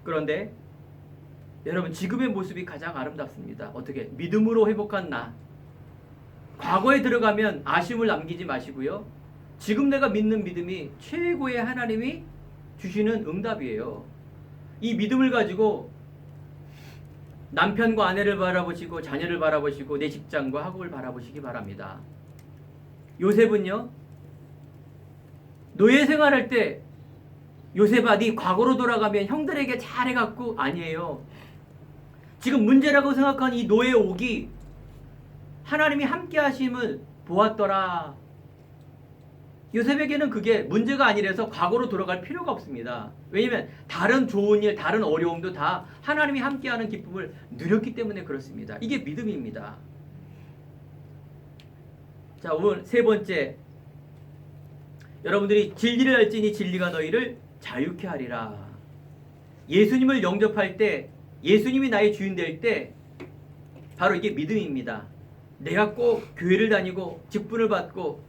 그런데 여러분, 지금의 모습이 가장 아름답습니다. 어떻게? 믿음으로 회복한 나. 과거에 들어가면 아쉬움을 남기지 마시고요. 지금 내가 믿는 믿음이 최고의 하나님이 주시는 응답이에요. 이 믿음을 가지고 남편과 아내를 바라보시고 자녀를 바라보시고 내 직장과 학업을 바라보시기 바랍니다. 요셉은요, 노예 생활할 때 요셉아 네 과거로 돌아가면 형들에게 잘해갖고, 아니에요. 지금 문제라고 생각한 이 노예 옥이 하나님이 함께 하심을 보았더라. 요셉에게는 그게 문제가 아니라서 과거로 돌아갈 필요가 없습니다. 왜냐하면 다른 좋은 일, 다른 어려움도 다 하나님이 함께하는 기쁨을 누렸기 때문에 그렇습니다. 이게 믿음입니다. 자, 오늘 세 번째, 여러분들이 진리를 알지니 진리가 너희를 자유케 하리라. 예수님을 영접할 때, 예수님이 나의 주인 될 때 바로 이게 믿음입니다. 내가 꼭 교회를 다니고 직분을 받고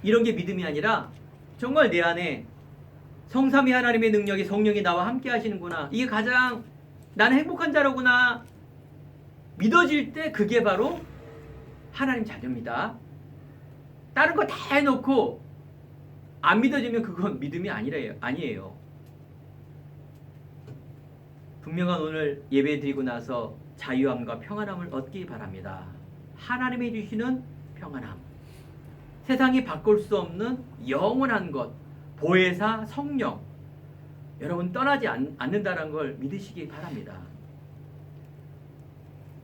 이런 게 믿음이 아니라 정말 내 안에 성삼위 하나님의 능력이, 성령이 나와 함께 하시는구나, 이게 가장 나는 행복한 자로구나 믿어질 때 그게 바로 하나님 자녀입니다. 다른 거 다 해놓고 안 믿어지면 그건 믿음이 아니에요. 분명한 오늘 예배 드리고 나서 자유함과 평안함을 얻기 바랍니다. 하나님이 주시는 평안함, 세상이 바꿀 수 없는 영원한 것, 보혜사 성령, 여러분 떠나지 않는다는 걸 믿으시기 바랍니다.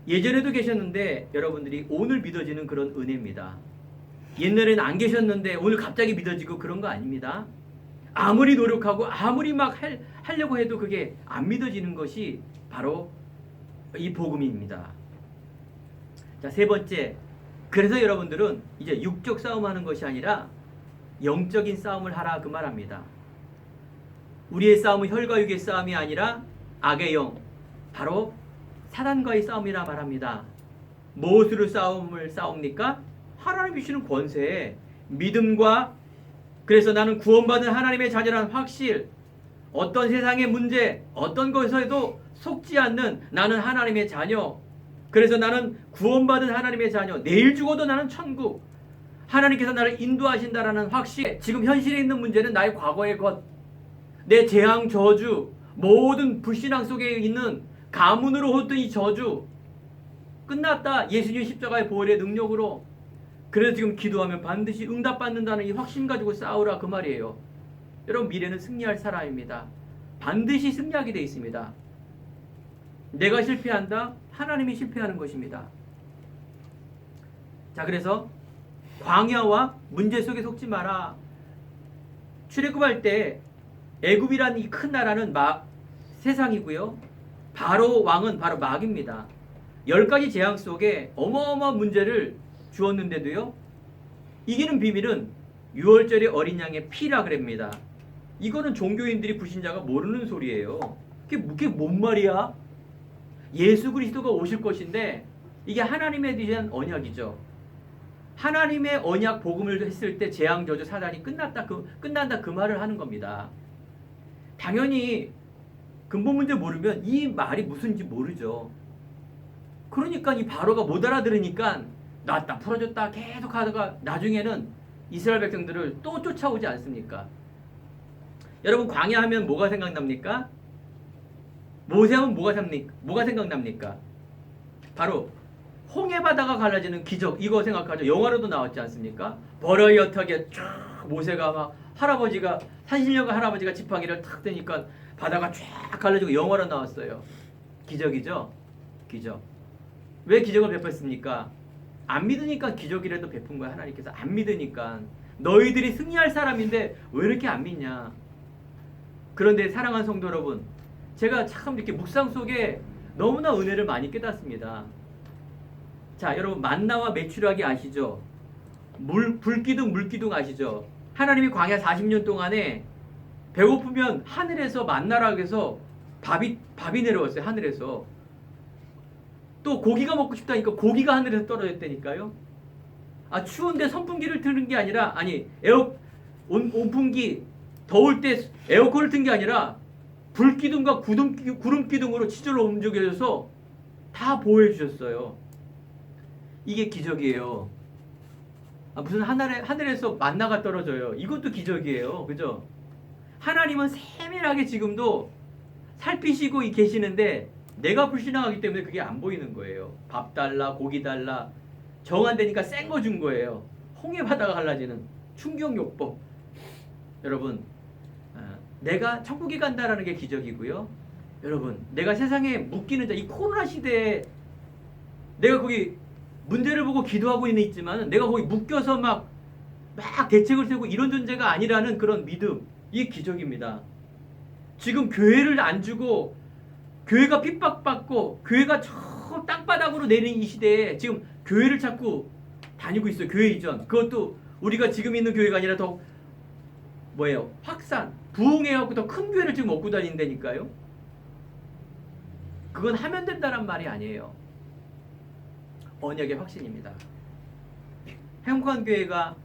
예전에도 계셨는데 여러분들이 오늘 믿어지는 그런 은혜입니다. 옛날에는 안 계셨는데 오늘 갑자기 믿어지고 그런 거 아닙니다. 아무리 노력하고 아무리 막 하려고 해도 그게 안 믿어지는 것이 바로 이 복음입니다. 자, 세 번째, 그래서 여러분들은 이제 육적 싸움하는 것이 아니라 영적인 싸움을 하라, 그 말합니다. 우리의 싸움은 혈과 육의 싸움이 아니라 악의 영, 바로 사단과의 싸움이라 말합니다. 무엇으로 싸움을 싸웁니까? 하나님이 주시는 권세, 믿음과, 그래서 나는 구원받은 하나님의 자녀라는 확실, 어떤 세상의 문제, 어떤 것에도 속지 않는 나는 하나님의 자녀, 그래서 나는 구원받은 하나님의 자녀, 내일 죽어도 나는 천국, 하나님께서 나를 인도하신다라는 확실. 지금 현실에 있는 문제는 나의 과거의 것, 내 재앙, 저주, 모든 불신앙 속에 있는 가문으로 헛던 이 저주 끝났다. 예수님 십자가의 보혈의 능력으로. 그래서 지금 기도하면 반드시 응답받는다는 이 확신 가지고 싸우라, 그 말이에요. 여러분, 미래는 승리할 사람입니다. 반드시 승리하게 되어 있습니다. 내가 실패한다? 하나님이 실패하는 것입니다. 자, 그래서 광야와 문제 속에 속지 마라. 출애굽할 때 애굽이라는 이 큰 나라는 세상이고요. 바로 왕은 바로 마귀입니다. 10가지 재앙 속에 어마어마한 문제를 주었는데도요, 이기는 비밀은 6월절의 어린 양의 피라 그럽니다. 이거는 종교인들이, 불신자가 모르는 소리예요. 그게 뭔 말이야? 예수 그리스도가 오실 것인데 이게 하나님에 대한 언약이죠. 하나님의 언약 복음을 했을 때 재앙, 저주, 사단이 끝난다 그 말을 하는 겁니다. 당연히 근본 문제 모르면 이 말이 무슨지 모르죠. 그러니까 이 바로가 못 알아들으니까 놨다 풀어줬다 계속 하다가 나중에는 이스라엘 백성들을 또 쫓아오지 않습니까? 여러분, 광야 하면 뭐가 생각납니까? 모세하면 뭐가 생각납니까? 바로 홍해 바다가 갈라지는 기적, 이거 생각하죠. 영화로도 나왔지 않습니까? 버러이어하게 쫙 모세가 막 할아버지가, 산신령과 할아버지가 지팡이를 탁 대니까 바다가 쫙 갈라지고 영화로 나왔어요. 기적이죠? 기적. 왜 기적을 베풀었습니까? 안 믿으니까 기적이라도 베푼 거야. 하나님께서 안 믿으니까. 너희들이 승리할 사람인데 왜 이렇게 안 믿냐. 그런데 사랑하는 성도 여러분, 제가 참 이렇게 묵상 속에 너무나 은혜를 많이 깨닫습니다. 자, 여러분 만나와 메추라기 아시죠? 불기둥 물기둥 아시죠? 하나님이 광야 40년 동안에 배고프면 하늘에서 만나라고 해서 밥이 내려왔어요. 하늘에서. 또 고기가 먹고 싶다니까 고기가 하늘에서 떨어졌다니까요. 아, 추운데 선풍기를 트는 게 아니라, 아니 온풍기 더울 때 에어컨을 튼 게 아니라 불기둥과 구름기둥으로 치절로 움직여져서 다 보호해 주셨어요. 이게 기적이에요. 아, 무슨 하늘에서 만나가 떨어져요. 이것도 기적이에요. 그죠? 하나님은 세밀하게 지금도 살피시고 계시는데 내가 불신앙하기 때문에 그게 안 보이는 거예요. 밥 달라, 고기 달라. 정 안 되니까 센 거 준 거예요. 홍해 바다가 갈라지는 충격요법. 여러분, 내가 천국에 간다라는 게 기적이고요. 여러분, 내가 세상에 묶이는 자, 이 코로나 시대에 내가 거기 문제를 보고 기도하고 있지만 내가 거기 묶여서 막 대책을 세우고 이런 존재가 아니라는 그런 믿음, 이게 기적입니다. 지금 교회를 안 주고 교회가 핍박받고 교회가 저 땅바닥으로 내리는 이 시대에 지금 교회를 찾고 다니고 있어요. 교회 이전. 그것도 우리가 지금 있는 교회가 아니라 더 확산, 부흥해갖고 더 큰 교회를 지금 얻고 다닌다니까요. 그건 하면 된다는 말이 아니에요. 언약의 확신입니다. 행복한교회가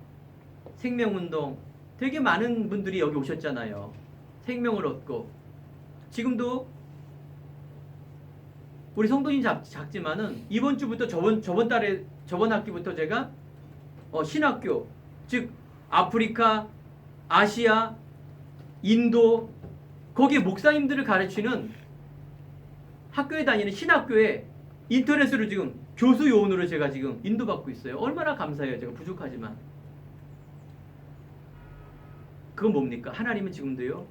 생명운동, 되게 많은 분들이 여기 오셨잖아요. 생명을 얻고. 지금도 우리 성도님 작지만은 이번 주부터 저번 학기부터 제가 신학교, 즉 아프리카, 아시아, 인도, 거기에 목사님들을 가르치는 학교에 다니는 신학교에 인터넷으로 지금 교수 요원으로 제가 지금 인도받고 있어요. 얼마나 감사해요. 제가 부족하지만. 그건 뭡니까? 하나님은 지금도요,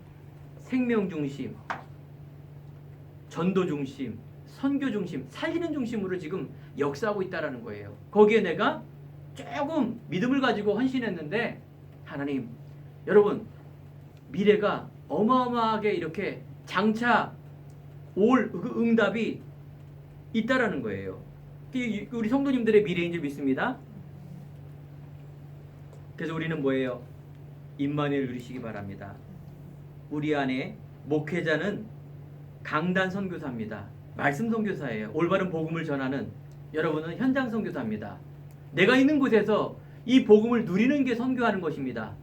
생명 중심, 전도 중심, 선교 중심, 살리는 중심으로 지금 역사하고 있다라는 거예요. 거기에 내가 조금 믿음을 가지고 헌신했는데, 하나님, 여러분, 미래가 어마어마하게 이렇게 장차 올 그 응답이 있다라는 거예요. 우리 성도님들의 미래인 줄 믿습니다. 그래서 우리는 뭐예요? 임마누엘 누리시기 바랍니다. 우리 안에 목회자는 강단 선교사입니다. 말씀 선교사예요. 올바른 복음을 전하는, 여러분은 현장 선교사입니다. 내가 있는 곳에서 이 복음을 누리는 게 선교하는 것입니다.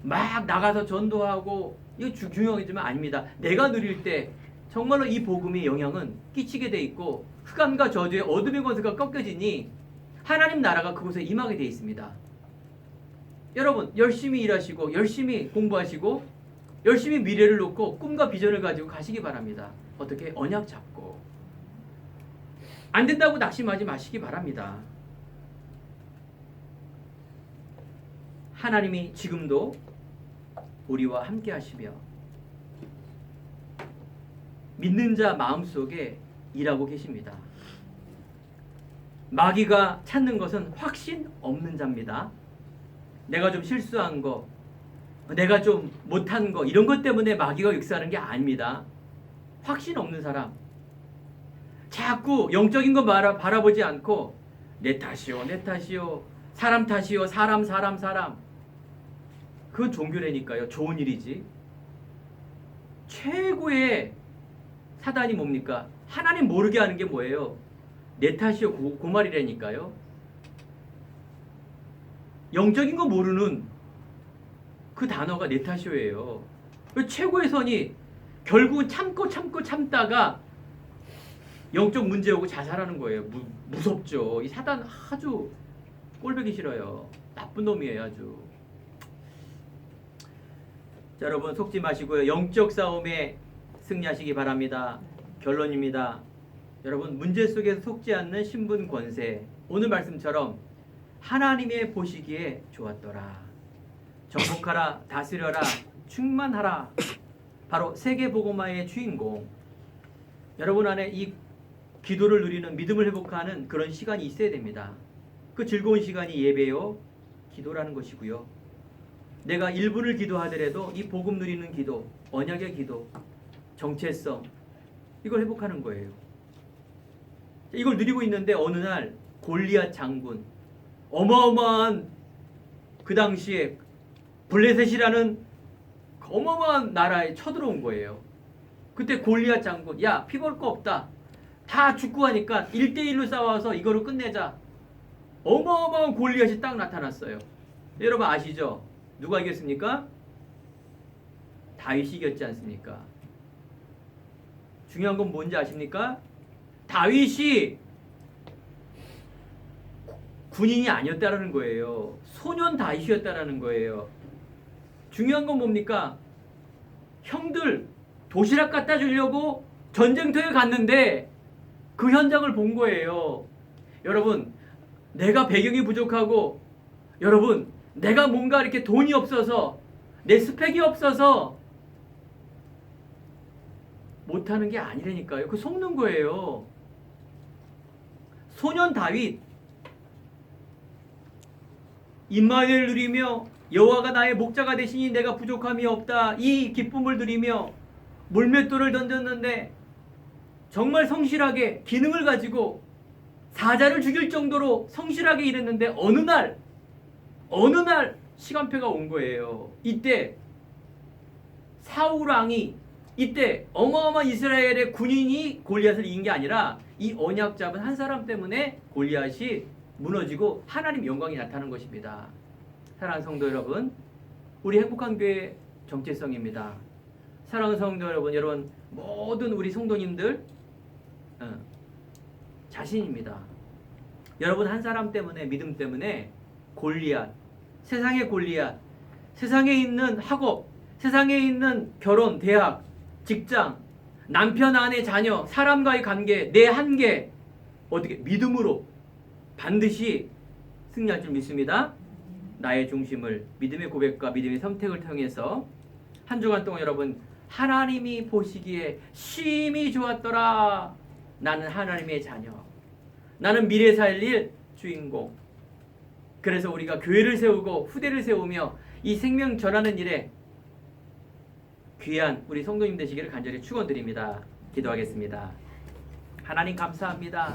막 나가서 전도하고, 이거 중요하지만 아닙니다. 내가 누릴 때 정말로 이 복음의 영향은 끼치게 돼 있고, 흑암과 저주의 어둠의 권세가 꺾여지니 하나님 나라가 그곳에 임하게 돼 있습니다. 여러분, 열심히 일하시고 열심히 공부하시고 열심히 미래를 놓고 꿈과 비전을 가지고 가시기 바랍니다. 어떻게? 언약 잡고. 안 된다고 낙심하지 마시기 바랍니다. 하나님이 지금도 우리와 함께 하시며 믿는 자 마음속에 일하고 계십니다. 마귀가 찾는 것은 확신 없는 자입니다. 내가 좀 실수한 거, 내가 좀 못한 거, 이런 것 때문에 마귀가 역사하는 게 아닙니다. 확신 없는 사람, 자꾸 영적인 거 바라보지 않고 내 탓이요, 내 탓이요, 사람 탓이요, 사람. 그건 종교라니까요. 좋은 일이지. 최고의 사단이 뭡니까? 하나님 모르게 하는 게 뭐예요? 내 탓이요, 그 말이라니까요. 영적인 거 모르는 그 단어가 내 탓이요예요. 최고의 선이 결국은 참다가 영적 문제 오고 자살하는 거예요. 무섭죠. 이 사단 아주 꼴보기 싫어요. 나쁜 놈이에요, 아주. 자, 여러분 속지 마시고요. 영적 싸움에 승리하시기 바랍니다. 결론입니다. 여러분, 문제 속에서 속지 않는 신분 권세. 오늘 말씀처럼 하나님의 보시기에 좋았더라. 정복하라, 다스려라, 충만하라. 바로 세계복음화의 주인공. 여러분 안에 이 기도를 누리는, 믿음을 회복하는 그런 시간이 있어야 됩니다. 그 즐거운 시간이 예배요 기도라는 것이고요. 내가 1분을 기도하더라도 이 복음 누리는 기도, 언약의 기도, 정체성 이걸 회복하는 거예요. 이걸 누리고 있는데 어느 날 골리앗 장군, 어마어마한 그 당시에 블레셋이라는 어마어마한 나라에 쳐들어온 거예요. 그때 골리앗 장군, 야, 피 볼 거 없다. 다 죽고 하니까 1대1로 싸워서 이거로 끝내자. 어마어마한 골리앗이 딱 나타났어요. 여러분 아시죠? 누가 이겼습니까? 다윗이 이겼지 않습니까? 중요한 건 뭔지 아십니까? 다윗이 군인이 아니었다라는 거예요. 소년 다윗이었다라는 거예요. 중요한 건 뭡니까? 형들 도시락 갖다 주려고 전쟁터에 갔는데 그 현장을 본 거예요. 여러분, 내가 배경이 부족하고, 여러분, 내가 뭔가 이렇게 돈이 없어서, 내 스펙이 없어서 못하는 게 아니라니까요. 그 속는 거예요. 소년 다윗, 임마누엘 누리며 여호와가 나의 목자가 되시니 내가 부족함이 없다. 이 기쁨을 누리며 물맷돌을 던졌는데 정말 성실하게 기능을 가지고 사자를 죽일 정도로 성실하게 일했는데 어느 날 시간표가 온 거예요. 이때 사울 왕이, 이때 어마어마한 이스라엘의 군인이 골리앗을 이긴 게 아니라 이 언약 잡은 한 사람 때문에 골리앗이 무너지고 하나님 영광이 나타나는 것입니다. 사랑하는 성도 여러분, 우리 행복한 교회 정체성입니다. 사랑하는 성도 여러분, 모든 우리 성도님들 자신입니다. 여러분 한 사람 때문에, 믿음 때문에 골리앗, 세상의 골리앗, 세상에 있는 학업, 세상에 있는 결혼, 대학, 직장, 남편, 아내, 자녀, 사람과의 관계, 내 한계 어떻게 믿음으로 반드시 승리할 줄 믿습니다. 나의 중심을 믿음의 고백과 믿음의 선택을 통해서 한 주간 동안 여러분 하나님이 보시기에 심히 좋았더라. 나는 하나님의 자녀. 나는 미래 살릴 주인공. 그래서 우리가 교회를 세우고 후대를 세우며 이 생명 전하는 일에 귀한 우리 성도님 되시기를 간절히 축원드립니다. 기도하겠습니다. 하나님 감사합니다.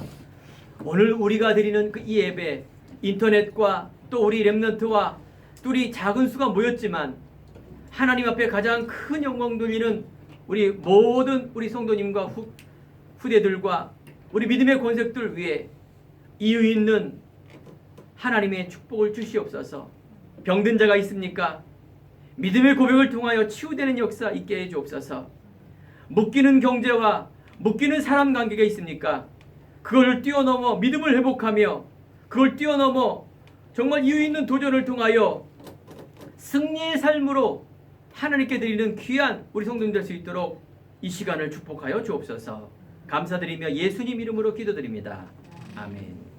오늘 우리가 드리는 이 예배, 인터넷과 또 우리 렘넌트와 또 우리 작은 수가 모였지만 하나님 앞에 가장 큰 영광 돌리는 우리 모든 우리 성도님과 후대들과 우리 믿음의 권색들 위해 이유 있는 하나님의 축복을 주시옵소서. 병든 자가 있습니까? 믿음의 고백을 통하여 치유되는 역사 있게 해주옵소서. 묶이는 경제와 묶이는 사람 관계가 있습니까? 그걸 뛰어넘어 믿음을 회복하며 그걸 뛰어넘어 정말 이유 있는 도전을 통하여 승리의 삶으로 하나님께 드리는 귀한 우리 성도님 될 수 있도록 이 시간을 축복하여 주옵소서. 감사드리며 예수님 이름으로 기도드립니다. 아멘.